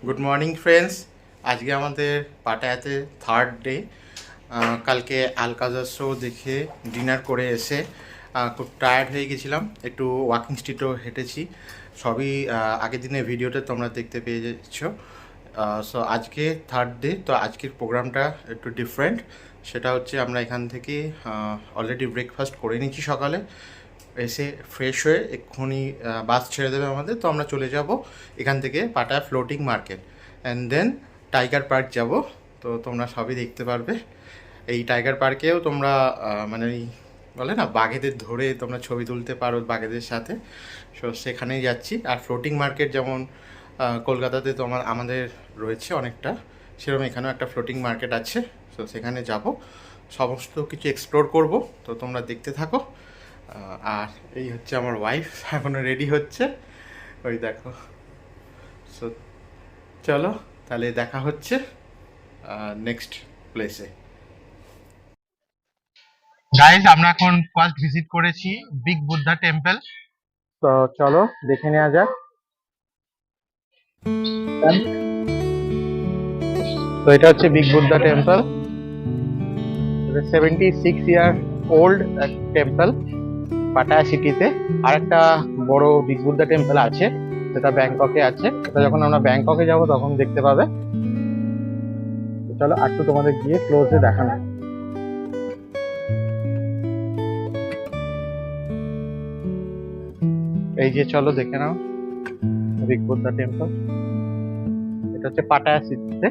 Good morning friends. আজকে আমাদের পাটায়াতে third day. কালকে আলকাজার শো দেখে ডিনার করে এসে খুব টায়ার্ড হয়ে গেছিলাম, একটু ওয়াকিং স্ট্রিটও হেঁটেছি। সবই আগের দিনের ভিডিওতে তোমরা দেখতে পেয়ে যাচ্ছ। সো আজকে থার্ড ডে, তো আজকের প্রোগ্রামটা একটু ডিফারেন্ট। সেটা হচ্ছে আমরা এখান থেকে অলরেডি ব্রেকফাস্ট করে নিয়েছি সকালে, এসে ফ্রেশ হয়ে এক্ষুনি বাস ছেড়ে দেবে আমাদের, তো আমরা চলে যাব এখান থেকে Pattaya floating market and then tiger park যাব। তো তোমরা সবই দেখতে পারবে। এই টাইগার পার্কেও তোমরা মানে এই বলে না, বাঘেদের ধরে তোমরা ছবি তুলতে পারো বাঘেদের সাথে, সো সেখানেই যাচ্ছি। আর ফ্লোটিং মার্কেট যেমন কলকাতাতে তোমার আমাদের রয়েছে অনেকটা, সেরকম এখানেও একটা ফ্লোটিং মার্কেট আছে। সো সেখানে যাব, সমস্ত কিছু এক্সপ্লোর করব। তো তোমরা দেখতে থাকো। আর এই হচ্ছে আমার ওয়াইফ, এখনও রেডি হচ্ছে, ওই দেখো। সো চলো তাহলে দেখা হচ্ছে নেক্সট প্লেসে। গাইজ, আমরা এখন ফার্স্ট ভিজিট করেছি বিগ বুদ্ধা টেম্পল। তো চলো দেখে নেওয়া যাক। তো এটা হচ্ছে big Buddha temple, 76 year old temple Pattaya সিটিতে। আর একটা বড় বিগ বুদ্ধা টেম্পল আছে, সেটা ব্যাংককে আছে। সেটা যখন আমরা ব্যাংককে যাব তখন দেখতে পাবে। চলো একটু তোমাদের গিয়ে ক্লোজে দেখানো। এই যে চলো দেখে নাও বিগ বুদ্ধা টেম্পল। এটা হচ্ছে পাটায়া সিটিতে।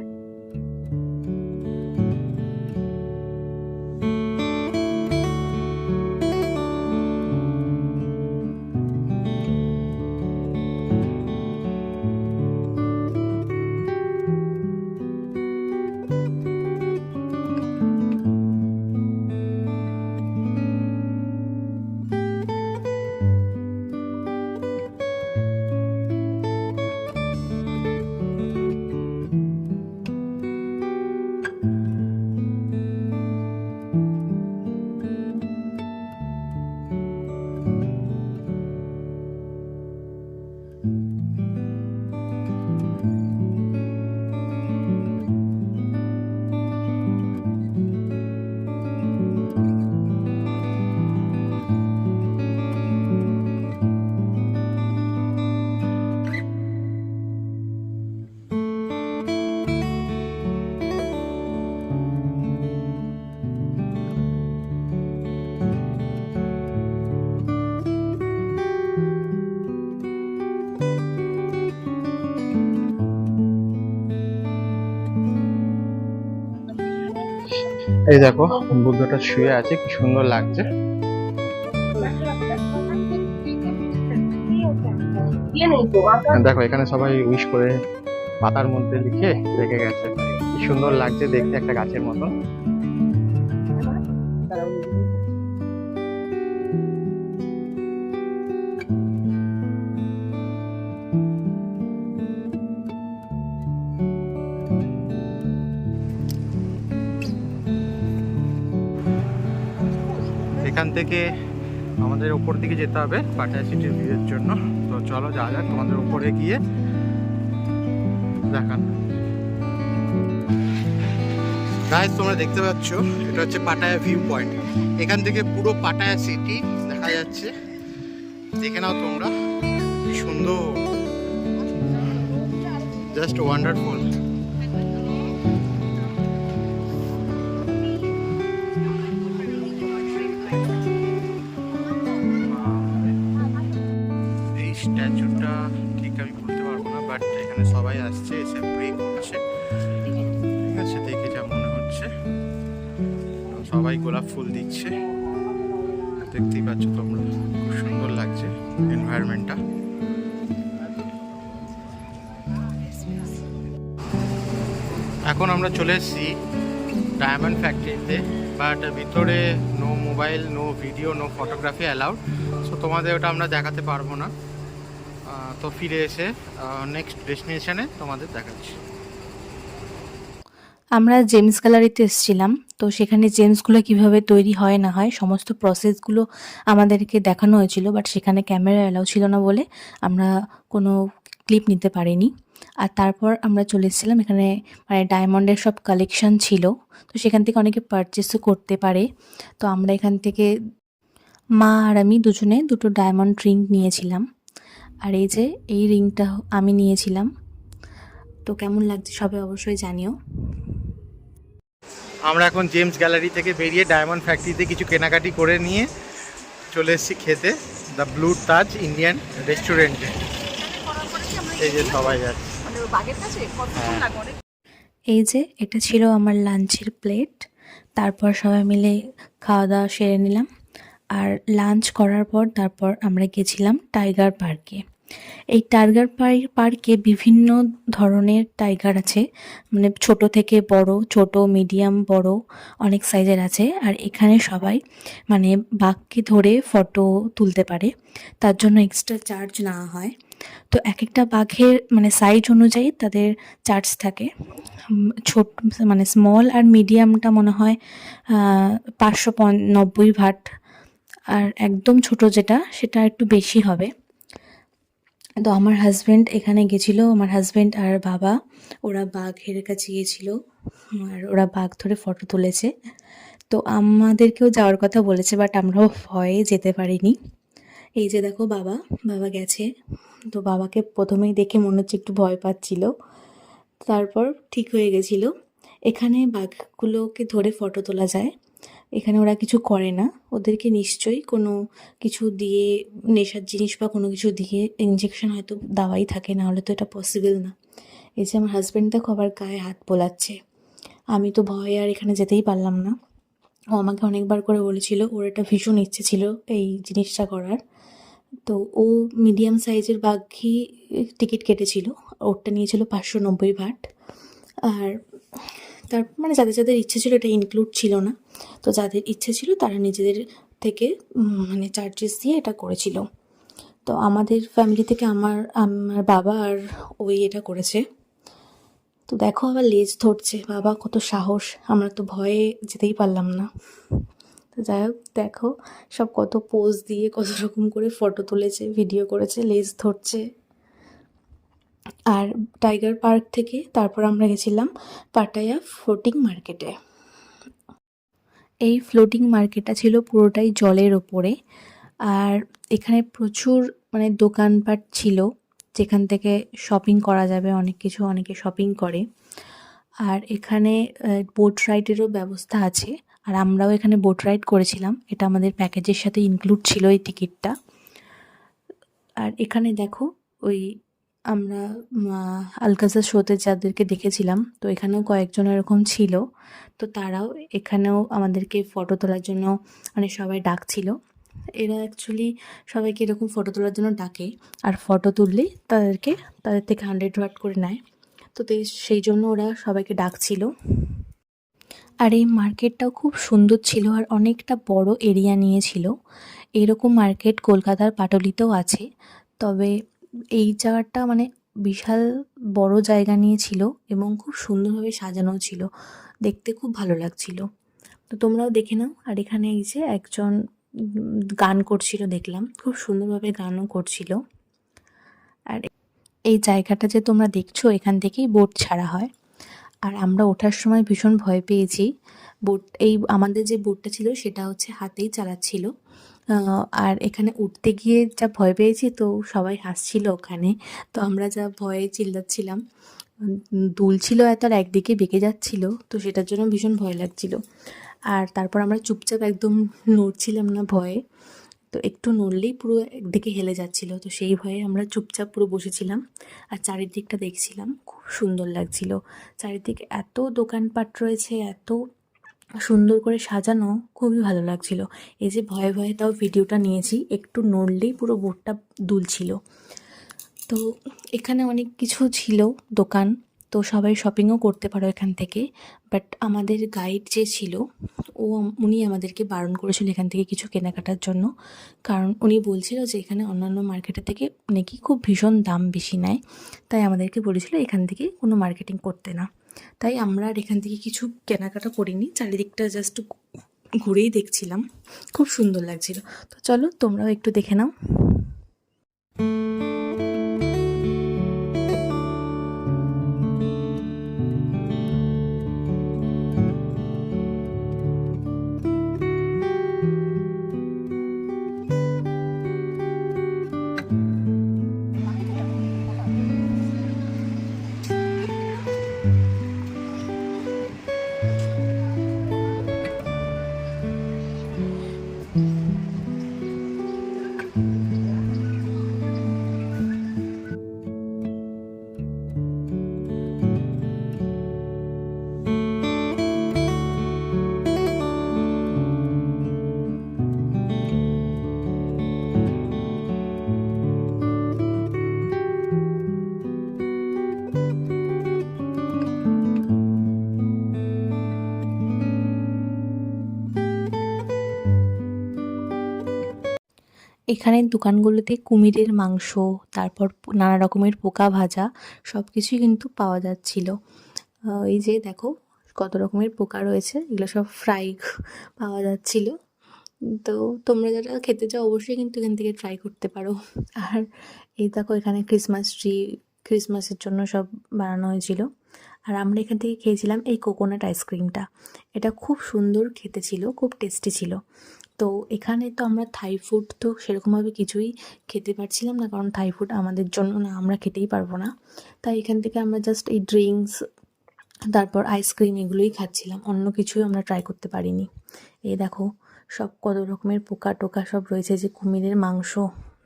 এই দেখো বুদ্ধটা শুয়ে আছে, কি সুন্দর লাগছে। দেখো এখানে সবাই উইশ করে পাতার মধ্যে লিখে রেখে গেছে, কি সুন্দর লাগছে দেখতে, একটা গাছের মতন। এখান থেকে আমাদের উপর দিকে যেতে হবে পাটায়া সিটির ভিউয়ের জন্য। তো চলো যাওয়া যাক, তোমাদের উপরে গিয়ে দেখান। গাইস, তোমরা দেখতে পাচ্ছ এটা হচ্ছে পাটায়া ভিউ পয়েন্ট। এখান থেকে পুরো পাটায়া সিটি দেখা যাচ্ছে, দেখে নাও তোমরা, কি সুন্দর, জাস্ট ওয়ান্ডারফুল। এই স্ট্যাচুটা ঠিক আমি বলতে পারবো না, বাট এখানে সবাই আসছে, এসে প্রে করছে। ঠিক আছে, দেখে যা মনে হচ্ছে। সবাই গোলাপ ফুল দিচ্ছে, দেখতেই পাচ্ছ তোমরা, খুব সুন্দর লাগছে এনভায়রনমেন্টটা। এখন আমরা চলে এসেছি ডায়মন্ড ফ্যাক্টরিতে, বাট ভিতরে no mobile, no video, no photography allowed. So তোমাদের ওটা আমরা দেখাতে পারবো না। তো ফিরে এসে নেক্সট ডেস্টিনেশনে তোমাদের দেখাচ্ছি। আমরা জেমস গ্যালারিতে এসেছিলাম। তো সেখানে জেমসগুলো কিভাবে তৈরি হয় না হয় সমস্ত প্রসেসগুলো আমাদেরকে দেখানো হয়েছিল, বাট সেখানে ক্যামেরা অ্যালাউ ছিল না বলে আমরা কোনো ক্লিপ নিতে পারিনি। আর তারপর আমরা চলে এসেছিলাম এখানে, মানে ডায়মন্ডের সব কালেকশন ছিল, তো সেখান থেকে অনেকে পারচেসও করতে পারে। তো আমরা এখান থেকে মা আর আমি দুজনে দুটো ডায়মন্ড রিং নিয়েছিলাম। আর এই যে এই রিংটা আমি নিয়েছিলাম। তো কেমন লাগছে সবাই অবশ্যই জানিও। আমরা এখন জেমস গ্যালারি থেকে বেরিয়ে ডায়মন্ড ফ্যাক্টরিতে কিছু কেনাকাটি করে নিয়ে চলে এসেছি খেতে দ্য ব্লু তাজ ইন্ডিয়ান রেস্টুরেন্টে। এই যে সবাই যাচ্ছে। এই যে এটা ছিল আমার লাঞ্চের প্লেট। তারপর সবাই মিলে খাওয়া দাওয়া সেরে নিলাম। আর লাঞ্চ করার পর তারপর আমরা গেছিলাম টাইগার পার্কে। এই টাইগার পার্কে বিভিন্ন ধরনের টাইগার আছে, মানে ছোট থেকে বড়, ছোট মিডিয়াম বড় অনেক সাইজের আছে। আর এখানে সবাই মানে বাঘকে ধরে ফটো তুলতে পারে, তার জন্য এক্সট্রা চার্জ নেওয়া হয়। তো এক একটা বাঘের মানে সাইজ অনুযায়ী তাদের চার্জ থাকে। ছোট মানে স্মল আর মিডিয়ামটা মনে হয় 590 ভাট, আর একদম ছোট যেটা সেটা একটু বেশি হবে। তো আমার হাজব্যান্ড এখানে গেছিলো, আমার হাজব্যান্ড আর বাবা ওরা বাঘের কাছে গিয়েছিল, আর ওরা বাঘ ধরে ফটো তুলেছে। তো আমাদেরকেও যাওয়ার কথা বলেছে, বাট আমরাও ভয়ে যেতে পারিনি। এই যে দেখো বাবা বাবা গেছে। তো বাবাকে প্রথমেই দেখে মনে হচ্ছে একটু ভয় পাচ্ছিল, তারপর ঠিক হয়ে গেছিল। এখানে বাঘগুলোকে ধরে ফটো তোলা যায়, এখানে ওরা কিছু করে না। ওদেরকে নিশ্চয়ই কোনো কিছু দিয়ে, নেশার জিনিস বা কোনো কিছু দিয়ে ইঞ্জেকশন হয়তো দেওয়াই থাকে, না হলে তো এটা পসিবল না। এই যে আমার হাজব্যান্ড দেখো আবার গায়ে হাত বোলাচ্ছে। আমি তো ভয়ে আর এখানে যেতেই পারলাম না। ও আমাকে অনেকবার করে বলেছিল, ওর একটা ভীষণ ইচ্ছে ছিল এই জিনিসটা করার। তো ও মিডিয়াম সাইজের বাঘই টিকিট কেটেছিল, ওরটা নিয়েছিল 590 ভাট। আর তার মানে যাদের যাদের ইচ্ছে ছিল এটা ইনক্লুড ছিল না, তো যাদের ইচ্ছে ছিল তারা নিজেদের থেকে মানে চার্জেস দিয়ে এটা করেছিল। তো আমাদের ফ্যামিলি থেকে আমার আমার বাবা আর ওই এটা করেছে। তো দেখো আবার লেজ ধরছে, বাবা কত সাহস, আমরা তো ভয়ে যেতেই পারলাম না। তো যাই হোক দেখো সব কত পোজ দিয়ে কত রকম করে ফটো তুলেছে, ভিডিও করেছে, লেজ ধরছে। আর টাইগার পার্ক থেকে তারপর আমরা গেছিলাম পাটায়া ফ্লোটিং মার্কেটে। এই ফ্লোটিং মার্কেটটা ছিল পুরোটাই জলের ওপরে, আর এখানে প্রচুর মানে দোকানপাট ছিল যেখান থেকে শপিং করা যাবে, অনেক কিছু অনেকে শপিং করে। আর এখানে বোট রাইডেরও ব্যবস্থা আছে, আর আমরাও এখানে বোট রাইড করেছিলাম, এটা আমাদের প্যাকেজের সাথে ইনক্লুড ছিল এই টিকিটটা। আর এখানে দেখো ওই আমরা আলকাজার শোতে যাদেরকে দেখেছিলাম, তো এখানেও কয়েকজন এরকম ছিল। তো তারাও এখানেও আমাদেরকে ফটো তোলার জন্য মানে সবাই ডাকছিল। এরা অ্যাকচুয়ালি সবাইকে এরকম ফটো তোলার জন্য ডাকে, আর ফটো তুললেই তাদের থেকে 100 ওয়াট করে নেয়। তো সেই জন্য ওরা সবাইকে ডাকছিল। আর এই মার্কেটটাও খুব সুন্দর ছিল আর অনেকটা বড় এরিয়া নিয়েছিল। এরকম মার্কেট কলকাতার পাটুলিতেও আছে, তবে এই জায়গাটা মানে বিশাল বড় জায়গা নিয়েছিল এবং খুব সুন্দরভাবে সাজানো ছিল, দেখতে খুব ভালো লাগছিল। তো তোমরাও দেখে নাও। আর এখানে এই যে একজন গান করছিল, দেখলাম খুব সুন্দরভাবে গানও করছিল। আর এই জায়গাটা যে তোমরা দেখছো এখান থেকেই বোট ছাড়া হয়। আর আমরা ওঠার সময় ভীষণ ভয় পেয়েছি। এই আমাদের যে বোটটা ছিল সেটা হচ্ছে হাতেই চালাচ্ছিল। আর এখানে উঠতে গিয়ে যা ভয় পেয়েছি, তো সবাই হাসছিল ওখানে, তো আমরা যা ভয়ে চিল্লাচ্ছিলাম। দুলছিল এত আর একদিকে বেঁকে যাচ্ছিল, তো সেটার জন্য ভীষণ ভয় লাগছিল। আর তারপর আমরা চুপচাপ একদম নড়ছিলাম না ভয়ে, তো একটু নড়লেই পুরো একদিকে হেলে যাচ্ছিল, তো সেই ভয়ে আমরা চুপচাপ পুরো বসেছিলাম আর চারিদিকটা দেখছিলাম। খুব সুন্দর লাগছিল, চারিদিকে এত দোকানপাট রয়েছে, এত সুন্দর করে সাজানো, খুবই ভালো লাগছিল। এই যে ভয়ে ভয়ে তাও ভিডিওটা নিয়েছি, একটু নড়লেই পুরো বোটটা দুলছিল। তো এখানে অনেক কিছু ছিল দোকান, তো সবাই শপিংও করতে পারো এখান থেকে। বাট আমাদের গাইড যে ছিল উনি আমাদেরকে বারণ করেছিল এখান থেকে কিছু কেনাকাটার জন্য, কারণ উনি বলছিল যে এখানে অন্যান্য মার্কেটের থেকে নাকি খুব ভীষণ দাম বেশি নেয়, তাই আমাদেরকে বলেছিল এখান থেকে কোনো মার্কেটিং করতে না। তাই আমরা আর এখান থেকে কিছু কেনাকাটা করিনি, চারিদিকটা জাস্ট ঘুরেই দেখছিলাম, খুব সুন্দর লাগছিল। তো চলো তোমরাও একটু দেখে নাও। এখানের দোকানগুলোতে কুমিরের মাংস, তারপর নানা রকমের পোকা ভাজা সব কিছুই কিন্তু পাওয়া যাচ্ছিল। এই যে দেখো কত রকমের পোকা রয়েছে, এগুলো সব ফ্রাই পাওয়া যাচ্ছিল। তো তোমরা যারা খেতে চাও অবশ্যই কিন্তু এখান থেকে ট্রাই করতে পারো। আর এই দেখো এখানে ক্রিসমাস ট্রি, ক্রিসমাসের জন্য সব বানানো হয়েছিল। আর আমরা এখান থেকে খেয়েছিলাম এই কোকোনাট আইসক্রিমটা। এটা খুব সুন্দর খেতে ছিল, খুব টেস্টি ছিল। তো এখানে তো আমরা থাই ফুড তো সেরকমভাবে কিছুই খেতে পারছিলাম না, কারণ থাই ফুড আমাদের জন্য না, আমরা খেতেই পারবো না। তাই এখান থেকে আমরা জাস্ট এই ড্রিঙ্কস, তারপর আইসক্রিম এগুলোই খাচ্ছিলাম, অন্য কিছুই আমরা ট্রাই করতে পারিনি। এই দেখো সব কত রকমের পোকা টোকা সব রয়েছে, যে কুমিরের মাংস,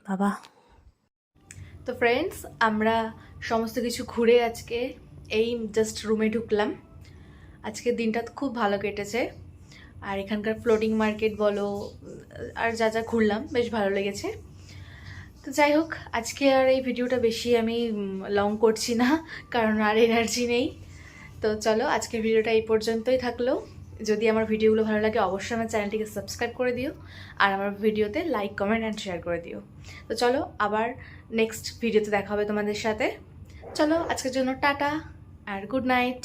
বাবা। তো ফ্রেন্ডস, আমরা সমস্ত কিছু ঘুরে আজকে এই জাস্ট রুমে ঢুকলাম। আজকের দিনটা খুব ভালো কেটেছে। আর এখানকার ফ্লোটিং মার্কেট বলো আর যা যা ঘুরলাম, বেশ ভালো লেগেছে। তো যাই হোক, আজকে আর এই ভিডিওটা বেশি আমি লং করছি না, কারণ আর এনার্জি নেই। তো চলো, আজকের ভিডিওটা এই পর্যন্তই থাকলো। যদি আমার ভিডিওগুলো ভালো লাগে অবশ্যই আমার চ্যানেলটিকে সাবস্ক্রাইব করে দিও, আর আমার ভিডিওতে লাইক, কমেন্ট অ্যান্ড শেয়ার করে দিও। তো চলো, আবার নেক্সট ভিডিওতে দেখা হবে তোমাদের সাথে। চলো, আজকের জন্য টাটা আর গুড নাইট।